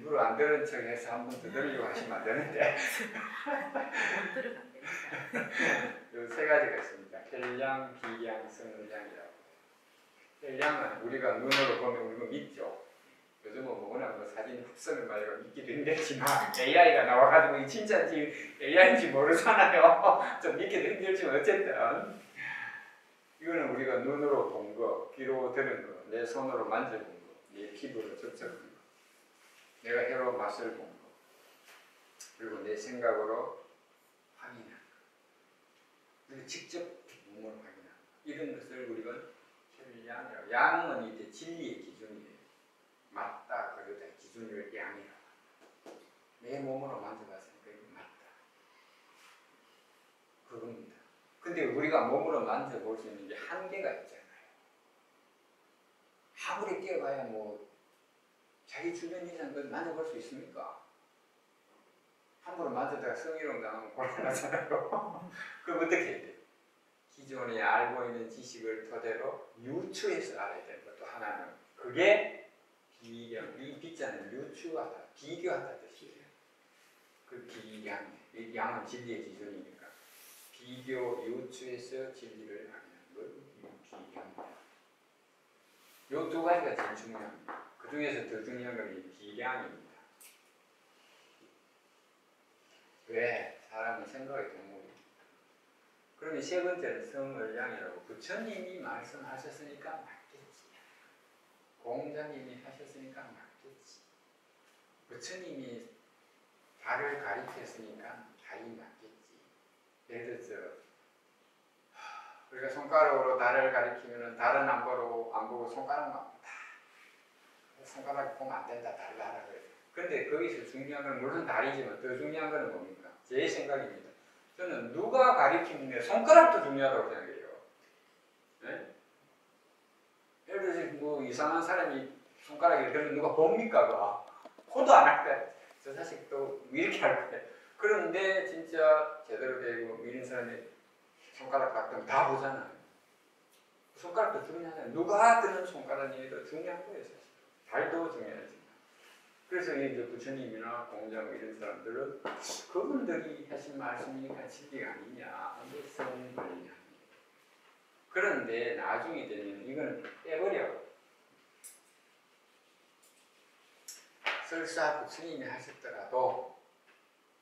일부러 안 들은 척해서 한 번 더 들으려고 하시면 안 되는데 못 들으면 안 됩니다. 이 세 가지가 있습니다. 혈량, 비량, 성량이라고. 혈량은 우리가 눈으로 보면 우리가 믿죠. 요즘은 워낙 사진 흡선을 말고 믿기도 힘들지만 AI가 나와가지고 이 진짜인지 AI인지 모르잖아요. 좀 믿기도 힘들지만 어쨌든 이거는 우리가 눈으로 본 거, 귀로 들은 거, 내 손으로 만져본 거, 내 피부로 접촉한 거, 내가 혀로 맛을 본 거, 그리고 내 생각으로 확인한 거, 그리고 직접 몸으로 확인한 거. 이런 것을 우리가 혈량이라고. 양은 이제 진리의 기준이에요. 맞다, 그러다 기준을 양이라고. 내 몸으로 만져봤으니까 이거 맞다. 그겁니다. 근데 우리가 몸으로 만져볼 수 있는 게 한계가 있잖아요. 아무리 뛰어봐야 뭐 자기 주변 이상 걸 만져볼 수 있습니까? 함부로 만져다가 성희롱 당하면 곤란하잖아요. 그럼 어떻게 해야 돼요? 기존에 알고 있는 지식을 토대로 유추해서 알아야 되는 것도 하나는 그게 비량, 이 비자는 유추하다, 비교하다 뜻이에요. 그 비량, 이 양은 진리의 기준이니까 비교, 유추해서 진리를 확인하는 걸 비량입니다. 이 두 가지가 제일 중요합니다. 그 중에서 더 중요한 건 이 비량입니다. 왜? 사람은 생각의 동물입니다. 그러면 세 번째는 성을량이라고. 부처님이 말씀하셨으니까 맞겠지. 공자님이 하셨으니까 맞겠지. 부처님이 달을 가리켰으니까 달이 맞겠지. 예를 들어서 우리가 손가락으로 달을 가리키면 달은 안 보고 손가락만 본다. 손가락 보면 안 된다. 달라라 그래요. 근데 거기서 중요한 건 물론 달이지만 더 중요한 건 뭡니까? 제 생각입니다. 저는 누가 가리키는데 손가락도 중요하다고 생각해요. 네? 예를 들어서 뭐 이상한 사람이 손가락이 그러면 누가 봅니까? 호도 안 할 거야. 저 자식 또 이렇게 할 거야. 그런데 진짜 제대로 되고 이런 사람이 손가락 같으면 다 보잖아요. 손가락도 중요하잖아요. 누가 드는 손가락이 더 중요한 거예요. 사실. 달도 중요하지만. 그래서 이제 부처님이나 공자 이런 사람들은 그분들이 하신 말씀이니까 진리가 아니냐. 성불량. 그런데 나중에 되면 이거는 빼버려. 설사 부처님이 하셨더라도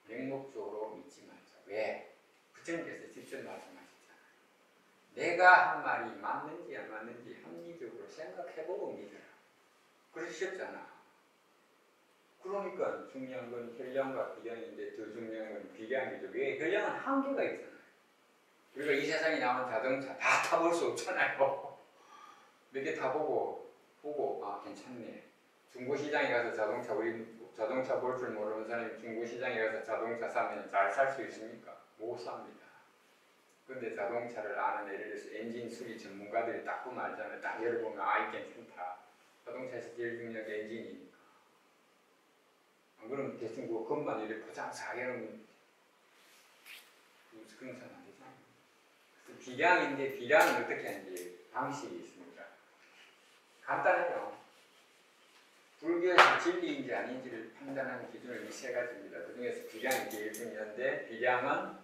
맹목적으로 믿지 말자. 왜? 부처님께서 직접 말씀하셨잖아요. 내가 한 말이 맞는지 안 맞는지 합리적으로 생각해보고 믿어라. 그러셨잖아. 그러니까 중요한 건 혈량과 비량인데 더 중요한 건 비량이죠. 왜? 혈량은 한계가 있잖아요. 우리가 이 세상에 나오는 자동차 다 타볼 수 없잖아요. 몇 개 타보고 아 괜찮네. 중고시장에 가서 자동차 볼 줄 모르는 사람이 중고시장에 가서 자동차 사면 잘 살 수 있습니까? 못 삽니다. 근데 자동차를 아는 예를 들어서 엔진 수리 전문가들이 딱 보면 알잖아요. 딱 열어보면 아이 괜찮다. 자동차에서 제일 중요한 게 엔진이니까. 안 그러면 대충 그 것만 이렇게 포장사게 하면 그런 사람 안 되잖아요. 그래서 비량인데 비량은 어떻게 하는지 방식이 있습니다. 간단해요. 불교에서 진리인지 아닌지를 판단하는 기준은 이 세 가지입니다. 그 중에서 비량이 제일 중요한데 비량은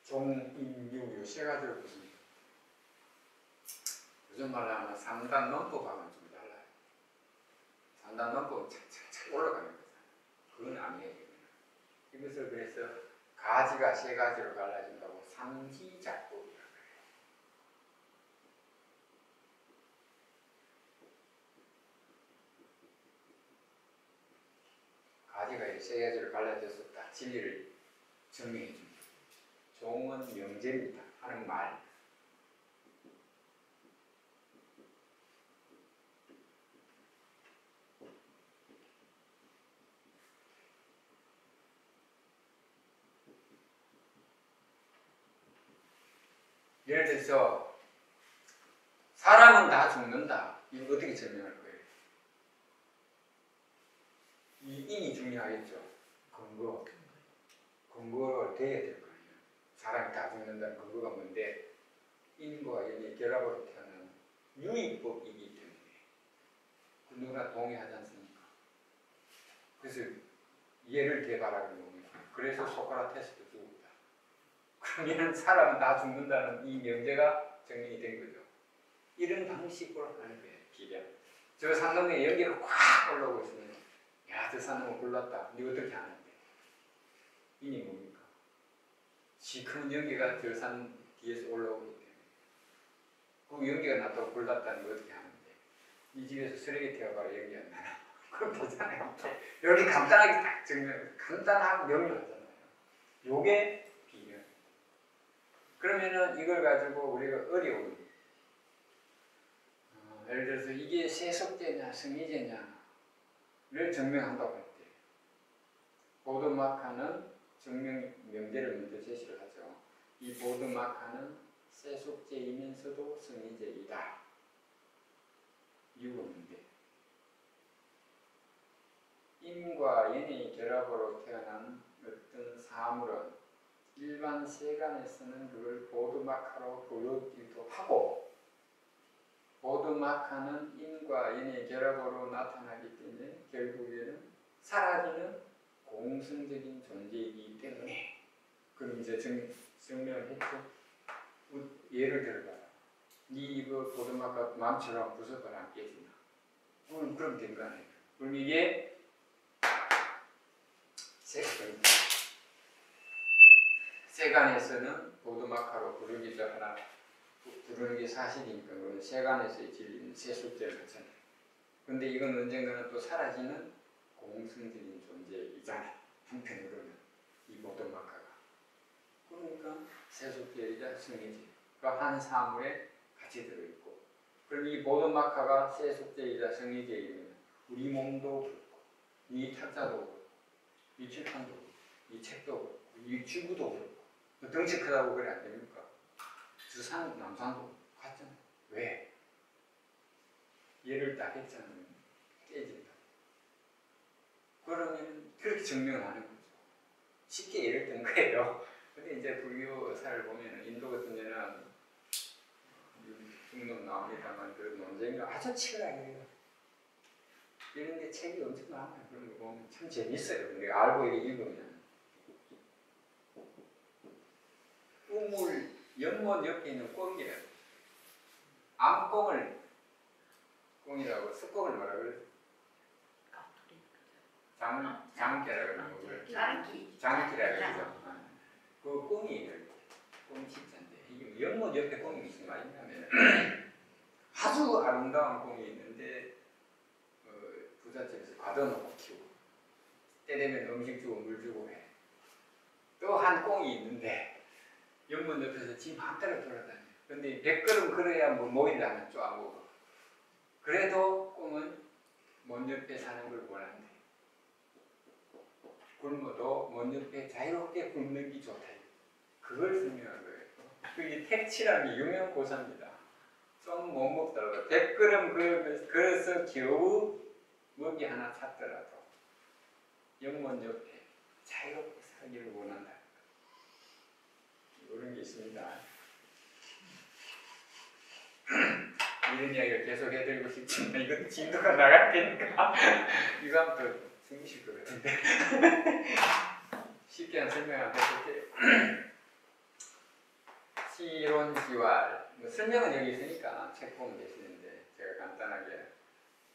종인유유 세 가지를 보십니다. 요즘 말로 하면 3단 논법하고는 좀 달라요. 3단 논법은 착착착 올라가는 거잖아요. 그건 아니에요. 이것을 그래서 가지가 세 가지로 갈라진다고 삼지작법이라고 해요. 가지가 세 가지로 갈라져서 딱 진리를 증명해 줍니다. 종은 명제입니다. 하는 말. 예를 들어서 사람은 다 죽는다. 이거 어떻게 설명할 거예요? 이 인이 중요하겠죠. 근거가 돼야 될 거 아니에요. 사람이 다 죽는다는 근거가 뭔데 인과 인의 결합으로 태어난 유의법이기 때문에 그 누구나 동의하지 않습니까? 그래서 예를 개발하는 겁니다. 그래서 소크라테스도 죽었다. 그러면 사람은 다 죽는다는 이 명제가 정리이 된 거죠. 이런 방식으로 하는 거예요. 기량. 저 산놈에 연기가 꽉 올라오고 있으면 야, 저 산놈은 불났다. 니 어떻게 하는데? 인이 뭡니까? 시큰 연기가 저 산 뒤에서 올라오기 때문에 그 연기가 났다고 불났다는 거 어떻게 하는데? 이 집에서 쓰레기 태워봐라 연기 안 나나? 그럼 되잖아요. 이렇게 간단하게 딱 정리하고 간단하고 명료하잖아요. 요게 비명. 그러면은 이걸 가지고 우리가 어려운 예를 들어서 이게 세속제냐 성의제냐를 증명한다고 할 때 보드마카는 증명 명제를 먼저 제시를 하죠. 이 보드마카는 세속제이면서도 성의제이다. 이유가 뭔데? 인과 인의 결합으로 태어난 어떤 사물은 일반 세간에서는 그걸 보드마카로 부르기도 하고 보드마카는 인과 인의 결합으로 나타나기 때문에 결국에는 사라지는 공성적인 존재이기 때문에 그럼 이제 증명을 했죠. 예를 들어봐라. 네 이거 보드마카 마음처럼 부숴봐라 안 깨지나? 그럼 된 거 아니에요. 그럼 이게 세간에서는 보드마카로 부르기도 하나 부르는 게 사실이니까 그건 세간에서의 진리는 세속제를 하잖아요. 근데 이건 언젠가는 또 사라지는 공성적인 존재이잖아요. 한편으로는 이 보드마카가. 그러니까 세속제이자 성의제가 한 사물에 같이 들어있고 그럼 이 보드마카가 세속제이자 성의제이면 우리 몸도 그렇고 이 탁자도 그렇고 이 칠판도 그렇고 이 책도 그렇고 이 지구도 그렇고 덩치 크다고 그래 안 됩니까? 주산 남산도 같잖아요. 왜? 얘를 딱 했잖아요. 깨진다. 그러면 그렇게 증명하는 거죠. 쉽게 예를 든 거예요. 근데 이제 불교사를 보면 인도 같은 데는 중론 나옵니다만 그 논쟁이 아주 치열하게 해요. 이런 게 책이 엄청 많아요. 그런 거 보면 참 재밌어요. 근데 알고 이렇게 읽으면. 우물 연못 옆에 있는 꽁이래요. 암꽁을 꽁이라고 습꽁을 뭐라 그래요? 장깨라 그러는 거고요. 장깨라 그러죠. 그 꽁이 꽁이 십자인데 이게 연못 옆에 꽁이 무슨 말이냐면 아주 아름다운 꽁이 있는데 부잣집에서 가둬놓고 키우고 때 되면 음식 주고 물 주고 해. 또 한 꽁이 있는데 연못 옆에서 지 맘대로 돌아다녀. 근데 100걸음 걸어야 뭐 모이를 하면 쫙 오고. 그래도 꽁은 먼 옆에 사는 걸 원한대. 굶어도 먼 옆에 자유롭게 굶는 게 좋다. 그걸 설명한 거예요. 그게 택치라는 유명 고사입니다. 좀 못 먹더라도 100걸음 걸어서 겨우 먹이 하나 찾더라도 연못 옆에 자유롭게 살기를 원한다. 이런 게 있습니다. 이런 이야기를 계속 해드리고 싶지만 이건 진도가 나갈 테니까 이거 하면 더 숨기실 것 같은데 쉽게 한 설명 한번 해볼게요. 시론시왈 뭐 설명은 여기 있으니까 책 보면 되시는데 제가 간단하게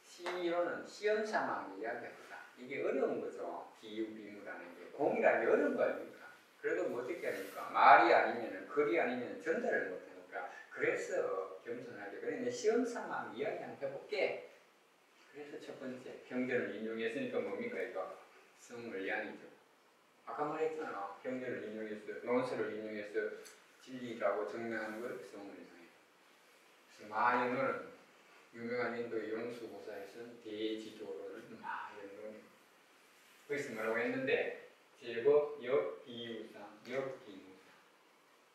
시론은 시험 상황 이야기합니다. 이게 어려운 거죠. 비유비무라는 게 공이라는 게 어려운 거 아닙니까? 그래도 뭐 어떻게 하니까 말이 아니면 글이 아니면 전달을 못하니까 그래서 겸손하게 그래 시험 상황 이야기 한번 해볼게. 그래서 첫 번째 경전을 인용했으니까 뭡니까 이거 성물량이죠. 아까 말했잖아. 경전을 인용해서 논설을 인용해서 진리라고 증명하는 걸 성물량이에요. 그래서 마연론은 유명한 인도의 영수고사에서는 대지도론을 마연론 거기서 뭐라고 했는데 제법 역비유상 역비무상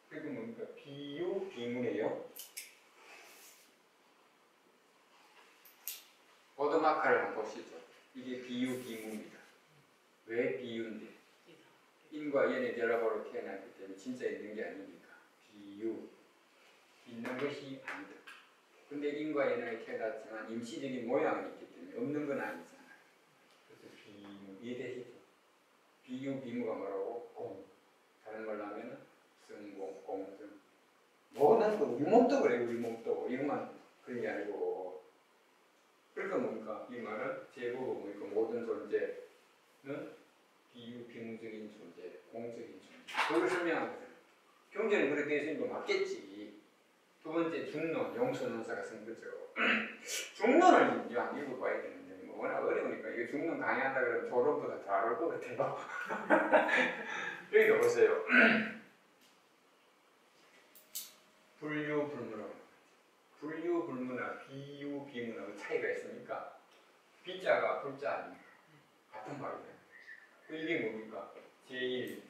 그리고 뭡니까 비유 비문이에요. 보드마카를 한번 보시죠. 이게 비유 비문입니다. 왜 비유인데? 인과 연의 결합으로 태어났기 때문에 진짜 있는 게 아니니까. 비유. 있는 것이 아니다. 근데 인과 연에 태어났지만 임시적인 모양은 있기 때문에 없는 건 아니잖아요. 그래서 비유. 이해되시죠? 비유, 비무가 뭐라고? 공. 다른 말로 하면 승공, 공승. 뭐는 그 위몸도 그래, 위몸도. 이것만 그런 게 아니고. 그러니까 뭡니까? 이 말은 제보고 뭡니까? 모든 존재는 비유, 비무적인 존재, 공적인 존재. 그걸 설명한 거잖아요. 경전이 그렇게 되어 있으니까 맞겠지. 두 번째, 중론, 용수논사가 쓴 거죠. 중론을 이제 안 읽어봐야 되는데, 뭐 워낙 어려우니까, 이거 중론 강의한다 그러면 졸업보다 더 어려울 것 같아요. 여기도 보세요. 불유불문하고 불유불문하, 비유비문하고 차이가 있습니까? 비자가 불자 아닙니까? 같은 말이에요. 이게 뭡니까? 제일.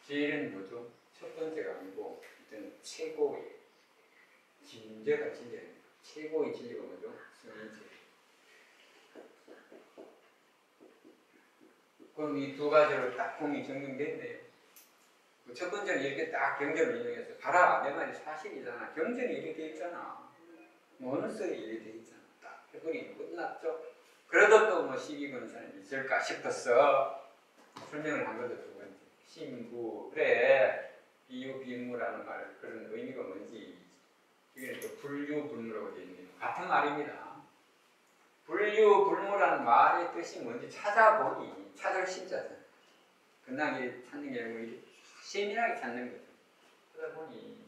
제일은 뭐죠? 첫 번째가 아니고 일단 최고의 진재가 진리예요. 최고의 진리가 뭐죠? 성인체. 그럼 이 두 가지로 딱 공이 정립됐네요. 첫 번째는 이렇게 딱 경전을 인용해서 봐라, 내 말이 사실이잖아. 경전이 이렇게 돼 있잖아. 논설이 이렇게 돼 있잖아. 딱 해버리면 끝났죠. 그래도 또 뭐 시비 거는 사람이 있을까 싶어서 설명을 한 거죠. 두 번째. 신구. 그래. 비유, 비무라는 말, 그런 의미가 뭔지. 이게 또 불유불무라고 되어 있네요. 같은 말입니다. 불유불무라는 말의 뜻이 뭔지 찾아보니, 찾을 신자잖아. 근황에 찾는 게 아니고 세밀하게 찾는 거죠. 찾아보니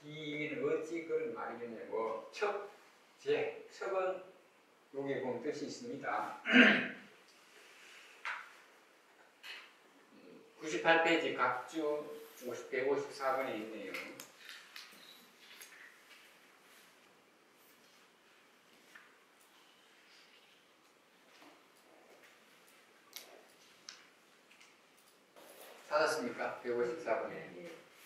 기는 어찌 그런 말이겠냐. 뭐 척, 제, 척은 여기에 보면 뜻이 있습니다. 98페이지 각주 154번에 있네요. 찾았습니까? 154번에.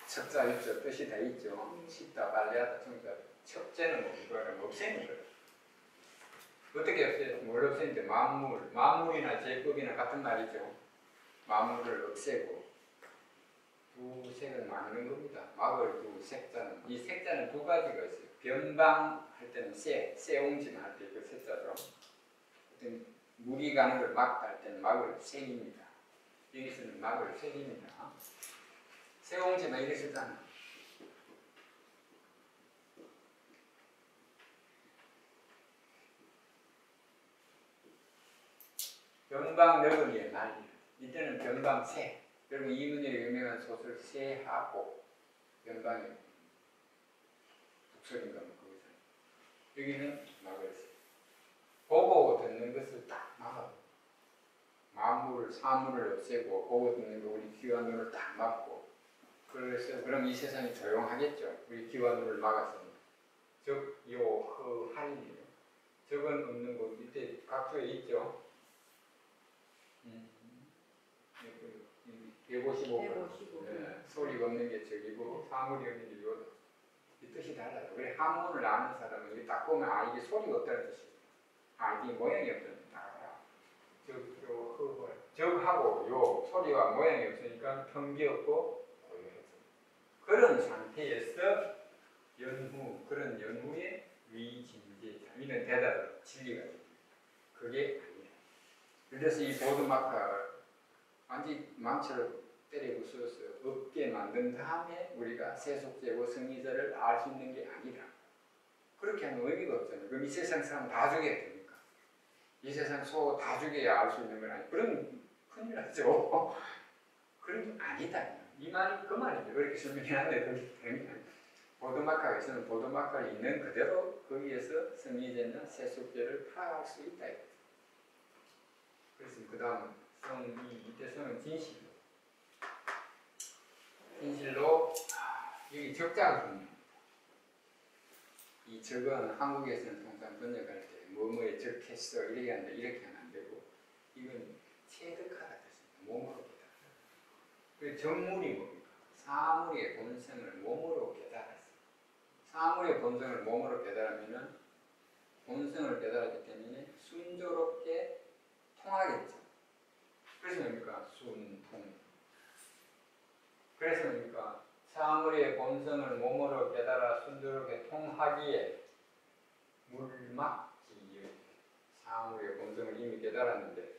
척자 있죠. 뜻이 다 있죠. 씻다, 빨래하다, 청소하다. 척제는 뭐 이거는 없애는 거예요. 어떻게 없애요? 뭘 없애는데? 만물. 만물이나 제법이나 같은 말이죠. 만물을 없애고 두 색을 막는 겁니다. 막을 두 색자는. 이 색자는 두 가지가 있어요. 변방할 때는 세옹지만 할 때 그 색자죠. 어떤 물이 가는 걸 막다 할 때는 막을 색입니다. 여기서는 막을 색입니다. 세옹지만 이렇게 쓰잖아. 변방 너구리의 말. 이때는 변방 새. 여러분 이문열의 유명한 소설 새하고 변방의 북설인가 뭐 그거잖아요. 여기는 막을 새. 보고 듣는 것을 딱 막아. 만물을 사물을 없애고 보고 듣는 거 우리 귀와 눈을 딱 막고. 그래서 그럼 이 세상이 조용하겠죠. 우리 귀와 눈을 막았으니까. 즉, 할이에요. 적은 없는 곳 밑에 각도에 있죠. 155번. 네, 소리가 없는 게 적이고 사물이 없는 게 요다. 이 뜻이 달라요. 그래 한문을 아는 사람은 이게 딱 보면 아 이게 소리가 없다는 뜻이에요. 아 이게 모양이 없다는 뜻이에요. 적하고 요 소리와 모양이 없으니까 편기 없고 고요해져. 그런 상태에서 그런 연후의 위진제 이런 대답을 진리가 됩니다. 그게 아니에요. 그래서 이 보드마카를 완전히 망치를 때려 부숴서 없게 만든 다음에 우리가 세속제고 성리제를 알 수 있는 게 아니라 그렇게 하면 의미가 없잖아요. 그럼 이 세상 사람 다 죽여야 됩니까? 이 세상 소 다 죽여야 알 수 있는 건 아니에요. 그럼 큰일 나죠. 그런 게 아니다. 이 말이 그 말이죠. 그렇게 설명해놨는데 보드마카가 있으면 보드마카를 있는 그대로 거기에서 성리제나 세속제를 파악할 수 있다. 그래서 그 다음은 이때 성은 진실로. 진실로 여기 적자가 중요합니다. 이 적은 한국에서는 통상 번역할 때 뭐뭐에 적했어 이렇게 하는데 이렇게 하면 안 되고 이건 체득하다 뜻입니다. 몸으로 깨달다. 그 정물이 뭡니까? 사물의 본성을 몸으로 깨달았어. 사물의 본성을 몸으로 깨달으면 본성을 깨달았기 때문에 순조롭게 통하겠죠. 그래서 뭡니까? 순통. 그래서 뭡니까? 사물의 본성을 몸으로 깨달아 순조롭게 통하기에 물막지요. 사물의 본성을 이미 깨달았는데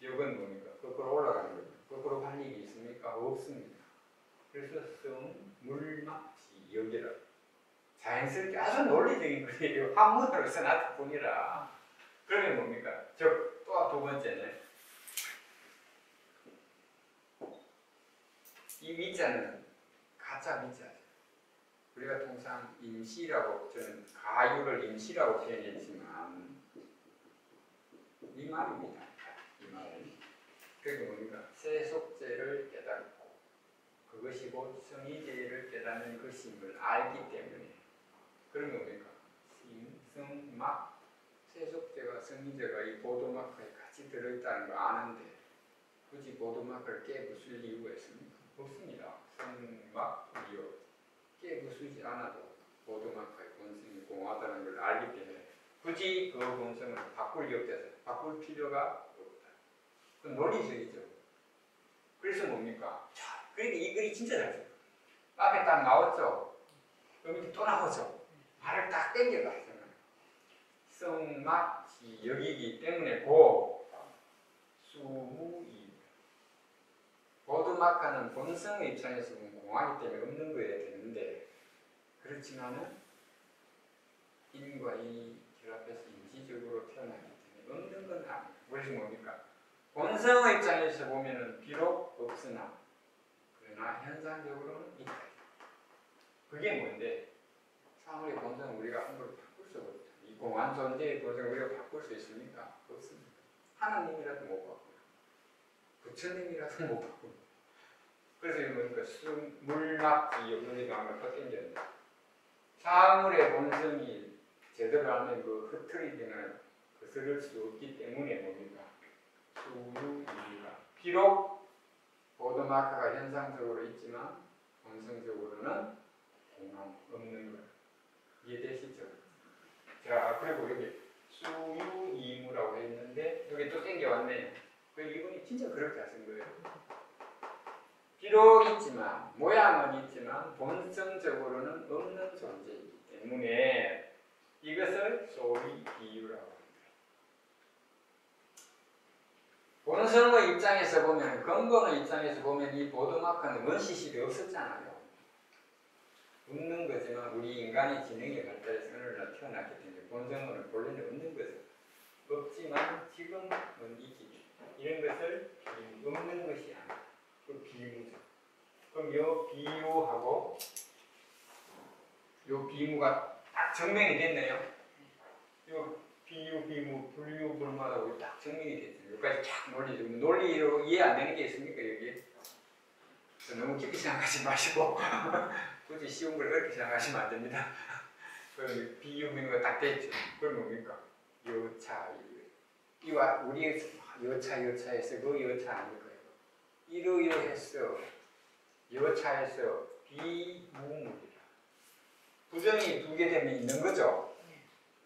이건 뭡니까? 거꾸로 올라가는 겁니다. 거꾸로 갈 일이 있습니까? 없습니다. 그래서 물막지역이라 자연스럽게 아주 논리적인 거예요. 한문으로 써놨을 뿐이라. 그러면 뭡니까? 즉, 또 두 번째는 이 미자는 가짜 미자죠. 우리가 통상 임시라고, 저는 가유를 임시라고 표현했지만 이 말입니다. 이 말은. 그게 뭡니까? 세속죄를 깨닫고 그것이 곧 성의죄를 깨닫는 것임을 알기 때문에. 그런 뭡니까? 심성막, 세속죄와 성의죄가 이 보도막에 같이 들어있다는 걸 아는데 굳이 보도막을 깨부술 이유가 있습니까? 없습니다. 성막 이유 깨부수지 않아도 보도막의 본성이 공하다는 걸 알기 때문에 굳이 그 본성을 바꿀 역대서 바꿀 필요가 없다. 그건 논리적이죠. 그래서 뭡니까? 자, 그러니까 이 글이 진짜 잘 써요. 앞에 딱 나왔죠. 여기 또 나오죠. 말을 딱 땡겨갔어요. 성막지 여기기 때문에 고 수무이 보드마카는 본성의 입장에서 공하기 때문에 없는 거여야 되는데 그렇지만은 인과 이 결합해서 인지적으로 태어나기 때문에 없는 건 아니에요. 그래서 뭡니까? 본성의 입장에서 보면은 비록 없으나 그러나 현상적으로는 있다. 그게 뭔데? 사물의 본성은 우리가 함부로 바꿀 수 없다. 이 공한 존재의 본성을 우리가 바꿀 수 있습니까? 없습니다. 하나님이라도 못 바꾸고 부처님이라도 못 바꾸고. 그래서 이거 뭡니까? 물막지 여기서 한번 헛땡겼는데 사물의 본성이 제대로 하면 그 흐트리지는 거스를 수 없기 때문에 뭡니까? 수유이유가 비록 보드마크가 현상적으로 있지만 본성적으로는 공함 없는 것. 이해되시죠? 자, 그리고 여기 수유이무라고 했는데 여기 또 땡겨왔네요. 그 이분이 진짜 그렇게 하신 거예요. 비록 있지만 모양은 있지만 본성적으로는 없는 존재이기 때문에 이것을 소위 비유라고 합니다. 본성의 입장에서 보면, 근본의 입장에서 보면 이 보드마크는 원시시대에 없었잖아요. 없는 거지만 우리 인간이 지능에 발달해서 오늘날 태어났기 때문에 본성은 본래는 없는 거죠. 없지만 지금은 있기 때문에 이런 것을 없는 것이 아니다. 그 비유죠. 그럼 요 비유하고 요 비무가 딱 정명이 됐네요. 요 비유, 비무, 분류, 불마다고 딱 정명이 됐어요. 여기까지 쫙 논리죠. 논리로 이해 안 되는 게 있습니까, 여기? 너무 깊이 생각하지 마시고 굳이 쉬운 걸 어렵게 생각하시면 안 됩니다. 그럼 비유, 비무가 딱 됐죠. 그럼 뭡니까? 여차, 이와 우리 여차에서 그 여차 아닐 거예요. 이러이러해서 여차에서 비무물이라. 부정이 두 개 되면 있는 거죠.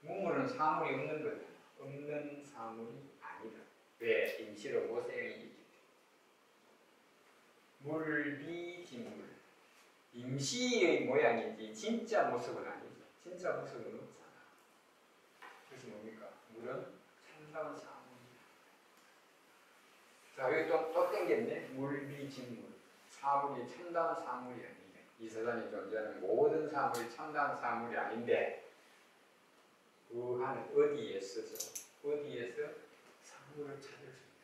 무물은 사물이 없는 거죠. 없는 사물이 아니다. 왜? 임시로 모세형이 있기 때문에. 물비진물. 임시의 모양이지 진짜 모습은 아니죠. 진짜 모습은 없잖아. 그래서 뭡니까? 물은 참다운 사물이다. 자, 여기 또 땡겼네. 물비진물. 사물이 참다운 사물이 아닌데 이 세상에 존재하는 모든 사물이 참다운 사물이 아닌데 그 안에 어디에서 사물을 찾을 수 있어요.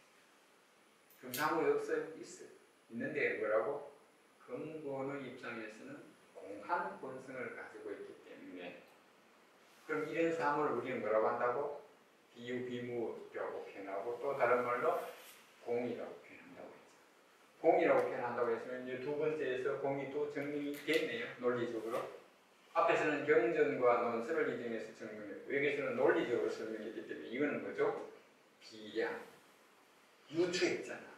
그럼 사물이 없어요? 있어요. 있는데 뭐라고? 근본의 입장에서는 공한 본성을 가지고 있기 때문에 그럼 이런 사물을 우리는 뭐라고 한다고? 비유, 비무라고 표현하고 또 다른 말로 공이라고 표현한다고 했죠. 공이라고 표현한다고 했으면 이제 두 번째에서 공이 또 정리이 됐네요. 논리적으로. 앞에서는 경전과 논설을 이용해서 증명했고 여기서는 논리적으로 설명했기 때문에 이거는 뭐죠? 비양. 유추했잖아.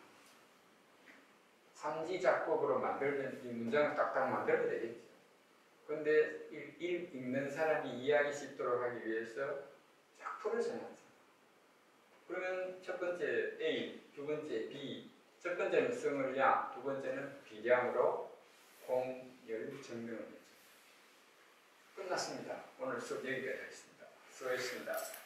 삼지작법으로 만들면 이 문장을 딱딱 만들어야 되겠죠. 그런데 읽는 사람이 이해하기 쉽도록 하기 위해서 쫙 풀어서 놨잖아. 그러면 첫 번째 A, 두 번째 B, 첫 번째는 성을 양, 두 번째는 비량으로 공열 증명을 했죠. 끝났습니다. 오늘 수업 여기까지 하겠습니다. 수고했습니다.